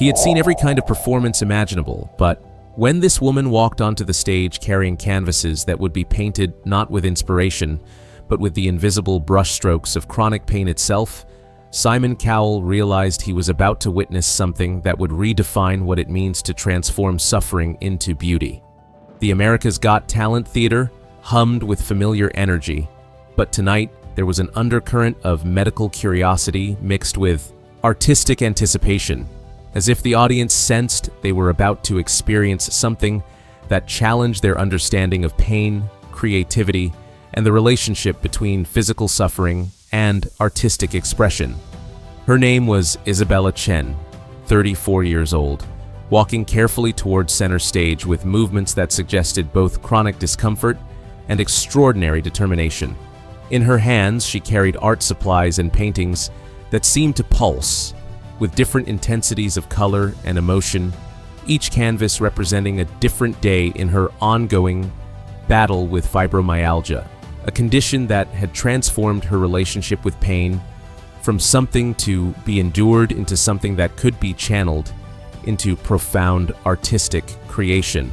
He had seen every kind of performance imaginable, but when this woman walked onto the stage carrying canvases that would be painted not with inspiration, but with the invisible brushstrokes of chronic pain itself, Simon Cowell realized he was about to witness something that would redefine what it means to transform suffering into beauty. The America's Got Talent theater hummed with familiar energy, but tonight there was an undercurrent of medical curiosity mixed with artistic anticipation, as if the audience sensed they were about to experience something that challenged their understanding of pain, creativity, and the relationship between physical suffering and artistic expression. Her name was Isabella Chen, 34 years old, walking carefully towards center stage with movements that suggested both chronic discomfort and extraordinary determination. In her hands, she carried art supplies and paintings that seemed to pulse, with different intensities of color and emotion, each canvas representing a different day in her ongoing battle with fibromyalgia, a condition that had transformed her relationship with pain from something to be endured into something that could be channeled into profound artistic creation.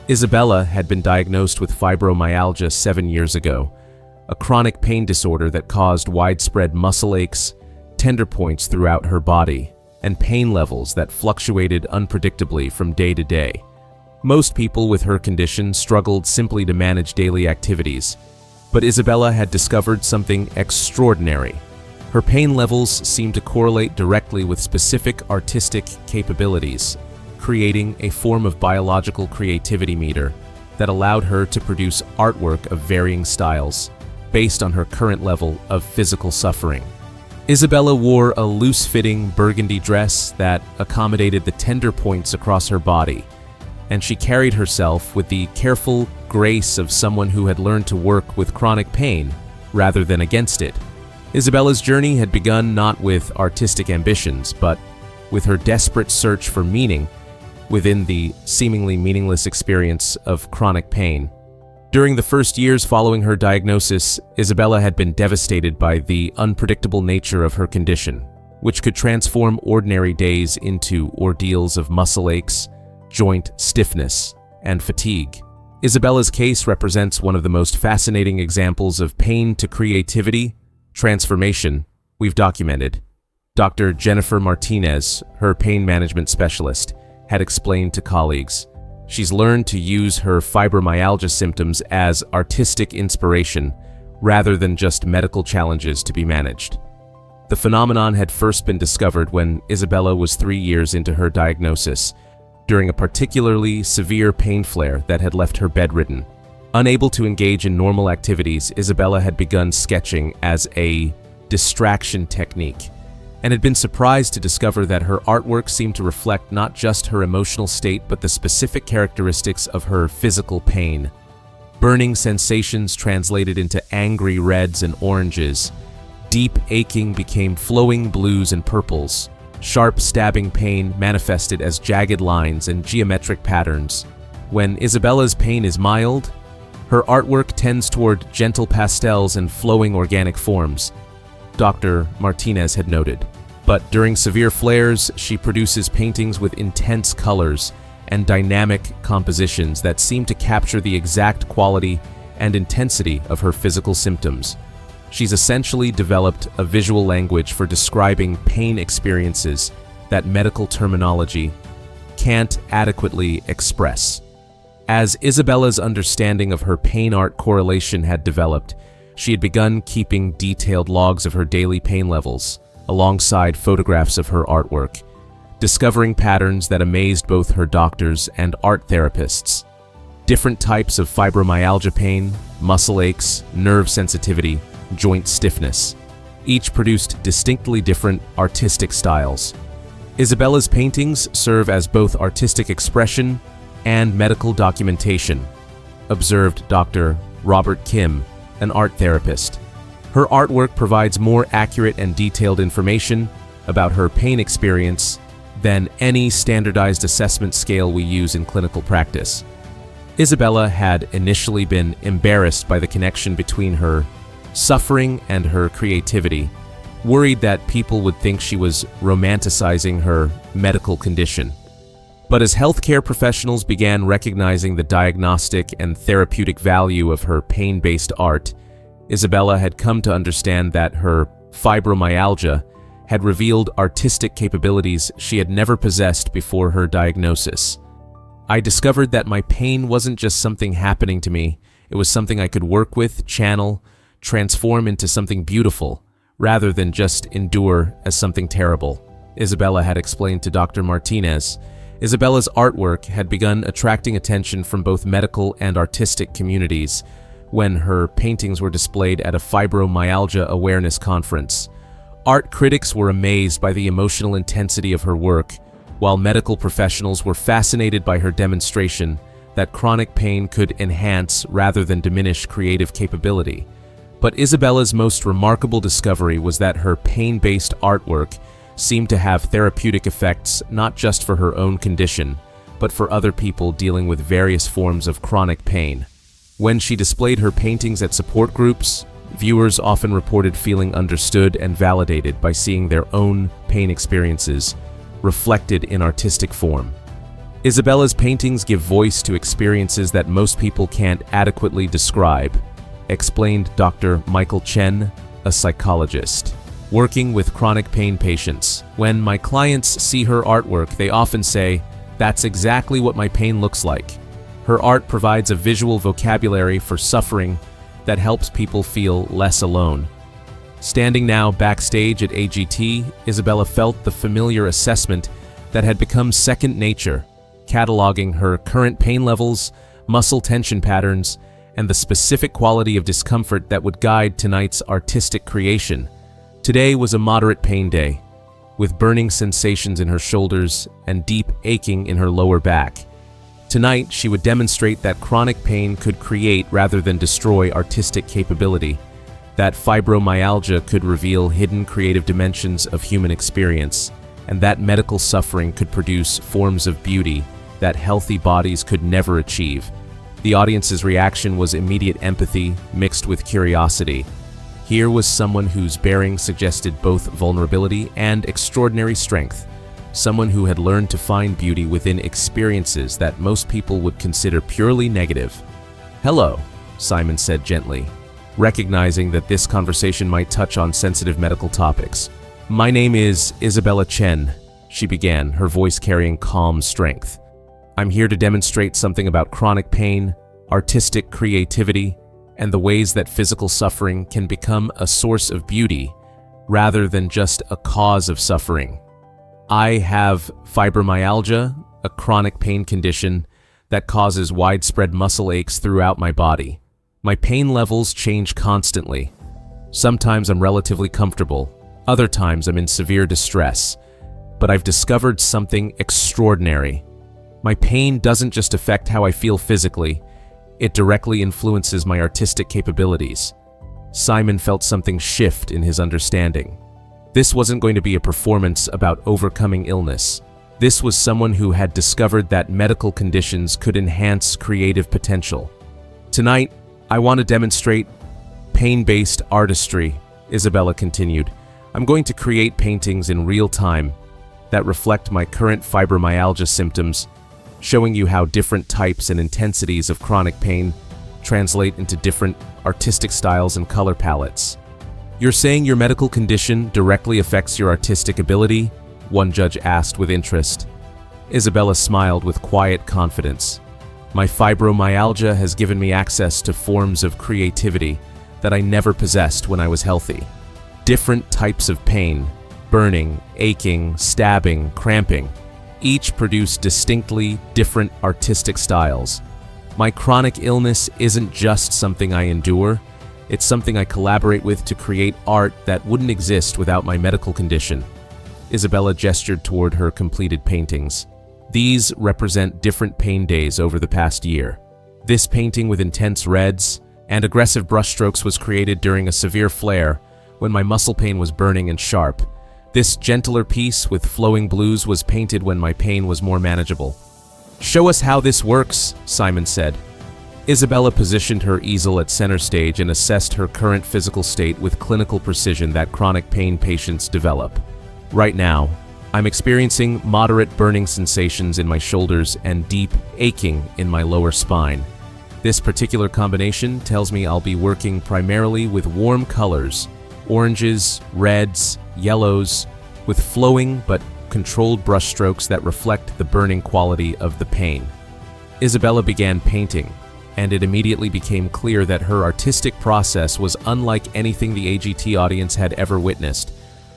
Isabella had been diagnosed with fibromyalgia 7 years ago, a chronic pain disorder that caused widespread muscle aches, tender points throughout her body, and pain levels that fluctuated unpredictably from day to day. Most people with her condition struggled simply to manage daily activities, but Isabella had discovered something extraordinary. Her pain levels seemed to correlate directly with specific artistic capabilities, creating a form of biological creativity meter that allowed her to produce artwork of varying styles based on her current level of physical suffering. Isabella wore a loose-fitting burgundy dress that accommodated the tender points across her body, and she carried herself with the careful grace of someone who had learned to work with chronic pain rather than against it. Isabella's journey had begun not with artistic ambitions, but with her desperate search for meaning within the seemingly meaningless experience of chronic pain. During the first years following her diagnosis, Isabella had been devastated by the unpredictable nature of her condition, which could transform ordinary days into ordeals of muscle aches, joint stiffness, and fatigue. Isabella's case represents one of the most fascinating examples of pain to creativity transformation we've documented. Dr. Jennifer Martinez, her pain management specialist, had explained to colleagues, she's learned to use her fibromyalgia symptoms as artistic inspiration rather than just medical challenges to be managed. The phenomenon had first been discovered when Isabella was 3 years into her diagnosis, during a particularly severe pain flare that had left her bedridden. Unable to engage in normal activities, Isabella had begun sketching as a distraction technique, and had been surprised to discover that her artwork seemed to reflect not just her emotional state but the specific characteristics of her physical pain. Burning sensations translated into angry reds and oranges. Deep aching became flowing blues and purples. Sharp stabbing pain manifested as jagged lines and geometric patterns. When Isabella's pain is mild, her artwork tends toward gentle pastels and flowing organic forms, Dr. Martinez had noted. But during severe flares, she produces paintings with intense colors and dynamic compositions that seem to capture the exact quality and intensity of her physical symptoms. She's essentially developed a visual language for describing pain experiences that medical terminology can't adequately express. As Isabella's understanding of her pain art correlation had developed, she had begun keeping detailed logs of her daily pain levels, alongside photographs of her artwork, discovering patterns that amazed both her doctors and art therapists. Different types of fibromyalgia pain, muscle aches, nerve sensitivity, joint stiffness. Each produced distinctly different artistic styles. Isabella's paintings serve as both artistic expression and medical documentation, observed Dr. Robert Kim, an art therapist. Her artwork provides more accurate and detailed information about her pain experience than any standardized assessment scale we use in clinical practice. Isabella had initially been embarrassed by the connection between her suffering and her creativity, worried that people would think she was romanticizing her medical condition. But as healthcare professionals began recognizing the diagnostic and therapeutic value of her pain-based art, Isabella had come to understand that her fibromyalgia had revealed artistic capabilities she had never possessed before her diagnosis. I discovered that my pain wasn't just something happening to me, it was something I could work with, channel, transform into something beautiful, rather than just endure as something terrible, Isabella had explained to Dr. Martinez. Isabella's artwork had begun attracting attention from both medical and artistic communities when her paintings were displayed at a fibromyalgia awareness conference. Art critics were amazed by the emotional intensity of her work, while medical professionals were fascinated by her demonstration that chronic pain could enhance rather than diminish creative capability. But Isabella's most remarkable discovery was that her pain-based artwork seemed to have therapeutic effects not just for her own condition, but for other people dealing with various forms of chronic pain. When she displayed her paintings at support groups, viewers often reported feeling understood and validated by seeing their own pain experiences reflected in artistic form. Isabella's paintings give voice to experiences that most people can't adequately describe, explained Dr. Michael Chen, a psychologist. Working with chronic pain patients, when my clients see her artwork, they often say, "That's exactly what my pain looks like." Her art provides a visual vocabulary for suffering that helps people feel less alone. Standing now backstage at AGT, Isabella felt the familiar assessment that had become second nature, cataloging her current pain levels, muscle tension patterns, and the specific quality of discomfort that would guide tonight's artistic creation. Today was a moderate pain day, with burning sensations in her shoulders and deep aching in her lower back. Tonight, she would demonstrate that chronic pain could create rather than destroy artistic capability, that fibromyalgia could reveal hidden creative dimensions of human experience, and that medical suffering could produce forms of beauty that healthy bodies could never achieve. The audience's reaction was immediate empathy mixed with curiosity. Here was someone whose bearing suggested both vulnerability and extraordinary strength, someone who had learned to find beauty within experiences that most people would consider purely negative. "Hello," Simon said gently, recognizing that this conversation might touch on sensitive medical topics. "My name is Isabella Chen," she began, her voice carrying calm strength. "I'm here to demonstrate something about chronic pain, artistic creativity, and the ways that physical suffering can become a source of beauty rather than just a cause of suffering. I have fibromyalgia, a chronic pain condition that causes widespread muscle aches throughout my body. My pain levels change constantly. Sometimes I'm relatively comfortable, other times I'm in severe distress. But I've discovered something extraordinary. My pain doesn't just affect how I feel physically, it directly influences my artistic capabilities." Simon felt something shift in his understanding. This wasn't going to be a performance about overcoming illness. This was someone who had discovered that medical conditions could enhance creative potential. "Tonight, I want to demonstrate pain-based artistry," Isabella continued. "I'm going to create paintings in real time that reflect my current fibromyalgia symptoms, showing you how different types and intensities of chronic pain translate into different artistic styles and color palettes." "You're saying your medical condition directly affects your artistic ability?" one judge asked with interest. Isabella smiled with quiet confidence. "My fibromyalgia has given me access to forms of creativity that I never possessed when I was healthy. Different types of pain, burning, aching, stabbing, cramping, each produce distinctly different artistic styles. My chronic illness isn't just something I endure, it's something I collaborate with to create art that wouldn't exist without my medical condition." Isabella gestured toward her completed paintings. "These represent different pain days over the past year. This painting with intense reds and aggressive brushstrokes was created during a severe flare when my muscle pain was burning and sharp. This gentler piece with flowing blues was painted when my pain was more manageable." "Show us how this works," Simon said. Isabella positioned her easel at center stage and assessed her current physical state with clinical precision that chronic pain patients develop. Right now, I'm experiencing moderate burning sensations in my shoulders and deep aching in my lower spine. This particular combination tells me I'll be working primarily with warm colors, oranges, reds, yellows, with flowing but controlled brushstrokes that reflect the burning quality of the pain. Isabella began painting, and it immediately became clear that her artistic process was unlike anything the AGT audience had ever witnessed.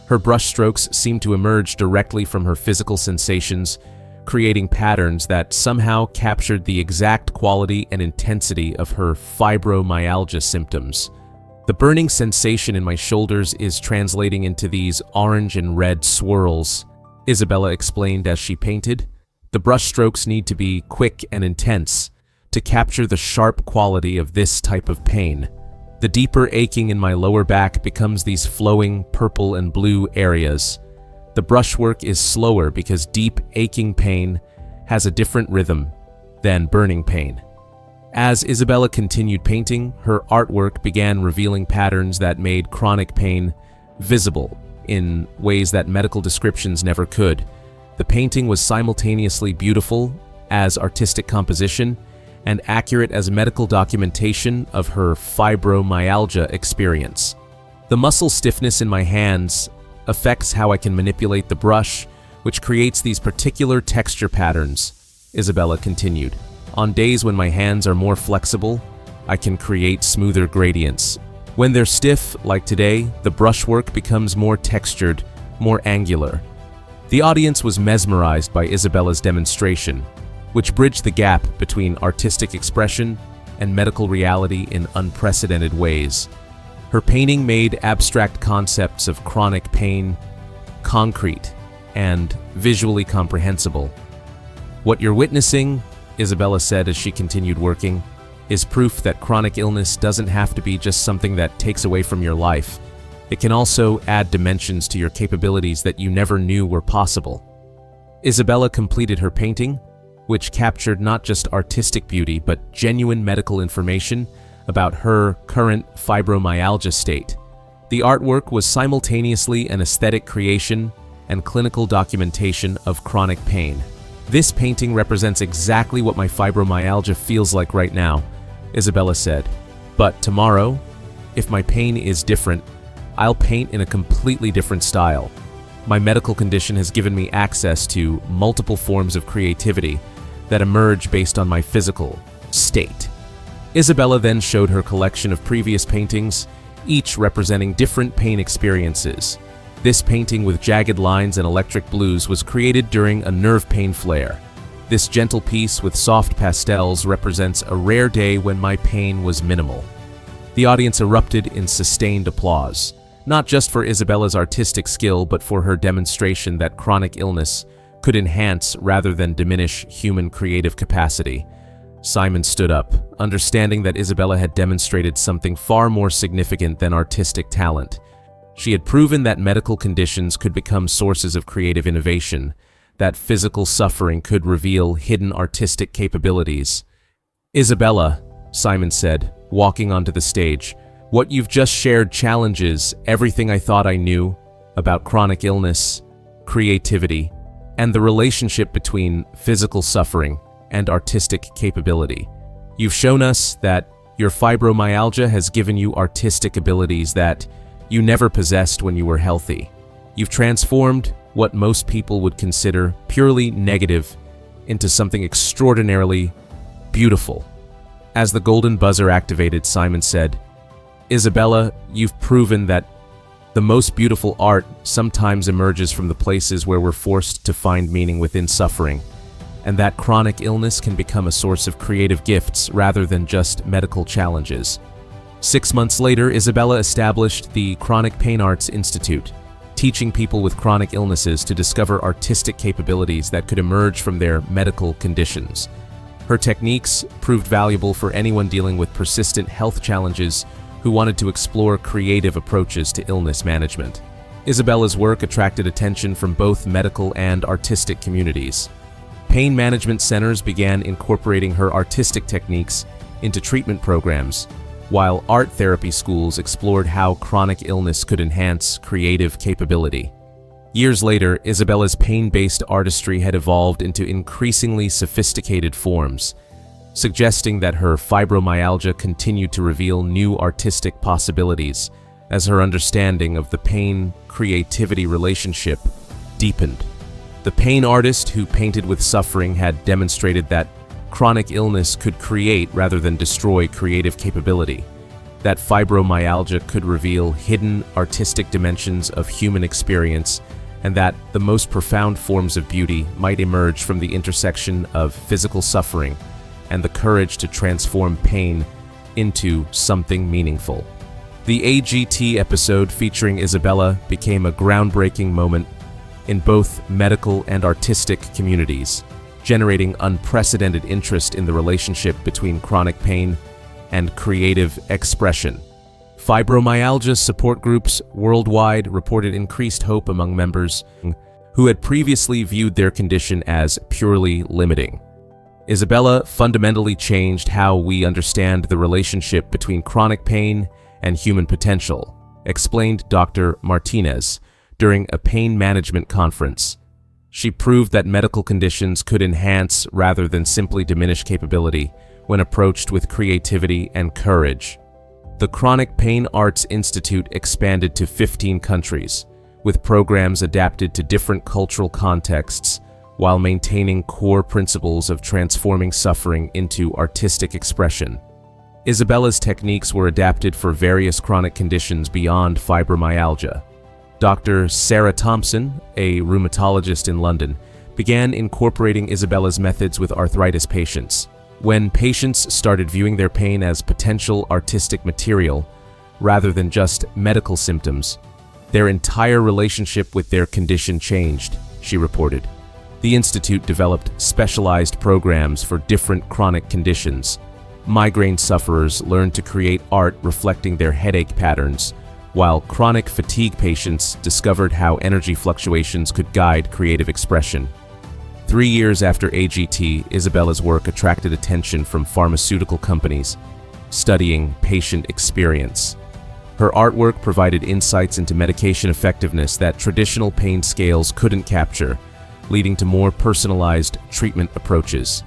Her brushstrokes seemed to emerge directly from her physical sensations, creating patterns that somehow captured the exact quality and intensity of her fibromyalgia symptoms. The burning sensation in my shoulders is translating into these orange and red swirls, Isabella explained as she painted. The brushstrokes need to be quick and intense to capture the sharp quality of this type of pain. The deeper aching in my lower back becomes these flowing purple and blue areas. The brushwork is slower because deep aching pain has a different rhythm than burning pain. As Isabella continued painting, her artwork began revealing patterns that made chronic pain visible in ways that medical descriptions never could. The painting was simultaneously beautiful as artistic composition and accurate as medical documentation of her fibromyalgia experience. The muscle stiffness in my hands affects how I can manipulate the brush, which creates these particular texture patterns, Isabella continued. On days when my hands are more flexible, I can create smoother gradients. When they're stiff, like today, the brushwork becomes more textured, more angular. The audience was mesmerized by Isabella's demonstration, which bridged the gap between artistic expression and medical reality in unprecedented ways. Her painting made abstract concepts of chronic pain concrete and visually comprehensible. What you're witnessing, Isabella said as she continued working, is proof that chronic illness doesn't have to be just something that takes away from your life. It can also add dimensions to your capabilities that you never knew were possible. Isabella completed her painting, which captured not just artistic beauty but genuine medical information about her current fibromyalgia state. The artwork was simultaneously an aesthetic creation and clinical documentation of chronic pain. This painting represents exactly what my fibromyalgia feels like right now, Isabella said. But tomorrow, if my pain is different, I'll paint in a completely different style. My medical condition has given me access to multiple forms of creativity that emerge based on my physical state. Isabella then showed her collection of previous paintings, each representing different pain experiences. This painting with jagged lines and electric blues was created during a nerve pain flare. This gentle piece with soft pastels represents a rare day when my pain was minimal. The audience erupted in sustained applause, not just for Isabella's artistic skill but for her demonstration that chronic illness could enhance rather than diminish human creative capacity. Simon stood up, understanding that Isabella had demonstrated something far more significant than artistic talent. She had proven that medical conditions could become sources of creative innovation, that physical suffering could reveal hidden artistic capabilities. Isabella, Simon said, walking onto the stage, what you've just shared challenges everything I thought I knew about chronic illness, creativity, and the relationship between physical suffering and artistic capability. You've shown us that your fibromyalgia has given you artistic abilities that you never possessed when you were healthy. You've transformed what most people would consider purely negative into something extraordinarily beautiful. As the golden buzzer activated, Simon said, Isabella, you've proven that the most beautiful art sometimes emerges from the places where we're forced to find meaning within suffering, and that chronic illness can become a source of creative gifts rather than just medical challenges. 6 months later, Isabella established the Chronic Pain Arts Institute, teaching people with chronic illnesses to discover artistic capabilities that could emerge from their medical conditions. Her techniques proved valuable for anyone dealing with persistent health challenges who wanted to explore creative approaches to illness management. Isabella's work attracted attention from both medical and artistic communities. Pain management centers began incorporating her artistic techniques into treatment programs, while art therapy schools explored how chronic illness could enhance creative capability. Years later, Isabella's pain-based artistry had evolved into increasingly sophisticated forms, suggesting that her fibromyalgia continued to reveal new artistic possibilities as her understanding of the pain-creativity relationship deepened. The pain artist who painted with suffering had demonstrated that chronic illness could create rather than destroy creative capability, that fibromyalgia could reveal hidden artistic dimensions of human experience, and that the most profound forms of beauty might emerge from the intersection of physical suffering and the courage to transform pain into something meaningful. The AGT episode featuring Isabella became a groundbreaking moment in both medical and artistic communities, generating unprecedented interest in the relationship between chronic pain and creative expression. Fibromyalgia support groups worldwide reported increased hope among members who had previously viewed their condition as purely limiting. Isabella fundamentally changed how we understand the relationship between chronic pain and human potential, explained Dr. Martinez during a pain management conference. She proved that medical conditions could enhance rather than simply diminish capability when approached with creativity and courage. The Chronic Pain Arts Institute expanded to 15 countries, with programs adapted to different cultural contexts while maintaining core principles of transforming suffering into artistic expression. Isabella's techniques were adapted for various chronic conditions beyond fibromyalgia. Dr. Sarah Thompson, a rheumatologist in London, began incorporating Isabella's methods with arthritis patients. When patients started viewing their pain as potential artistic material rather than just medical symptoms, their entire relationship with their condition changed, she reported. The Institute developed specialized programs for different chronic conditions. Migraine sufferers learned to create art reflecting their headache patterns, while chronic fatigue patients discovered how energy fluctuations could guide creative expression. 3 years after AGT, Isabella's work attracted attention from pharmaceutical companies studying patient experience. Her artwork provided insights into medication effectiveness that traditional pain scales couldn't capture, leading to more personalized treatment approaches.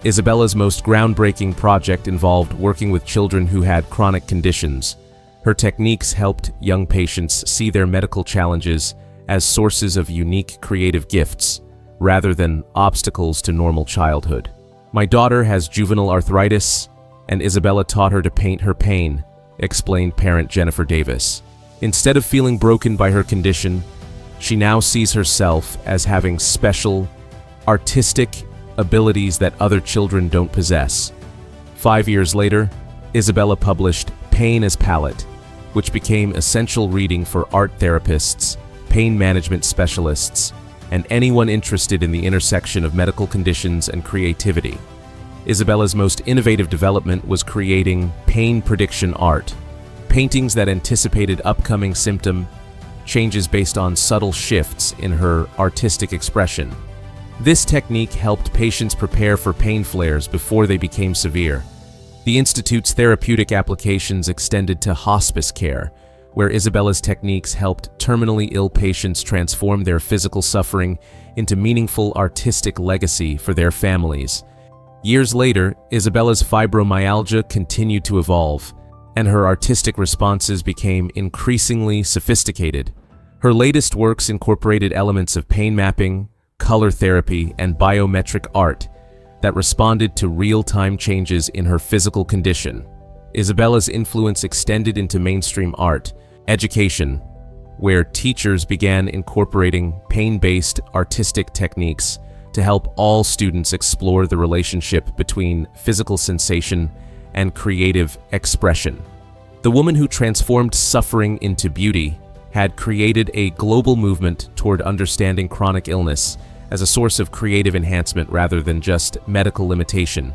Isabella's most groundbreaking project involved working with children who had chronic conditions. Her techniques helped young patients see their medical challenges as sources of unique creative gifts, rather than obstacles to normal childhood. "My daughter has juvenile arthritis, and Isabella taught her to paint her pain," explained parent Jennifer Davis. Instead of feeling broken by her condition, she now sees herself as having special, artistic abilities that other children don't possess. 5 years later, Isabella published Pain as Palette, which became essential reading for art therapists, pain management specialists, and anyone interested in the intersection of medical conditions and creativity. Isabella's most innovative development was creating pain prediction art, paintings that anticipated upcoming symptom changes based on subtle shifts in her artistic expression. This technique helped patients prepare for pain flares before they became severe. The Institute's therapeutic applications extended to hospice care, where Isabella's techniques helped terminally ill patients transform their physical suffering into meaningful artistic legacy for their families. Years later, Isabella's fibromyalgia continued to evolve, and her artistic responses became increasingly sophisticated. Her latest works incorporated elements of pain mapping, color therapy, and biometric art that responded to real-time changes in her physical condition. Isabella's influence extended into mainstream art, education, where teachers began incorporating pain-based artistic techniques to help all students explore the relationship between physical sensation and creative expression. The woman who transformed suffering into beauty had created a global movement toward understanding chronic illness as a source of creative enhancement rather than just medical limitation,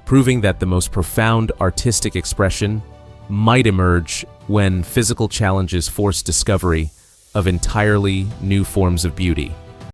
proving that the most profound artistic expression might emerge when physical challenges force discovery of entirely new forms of beauty.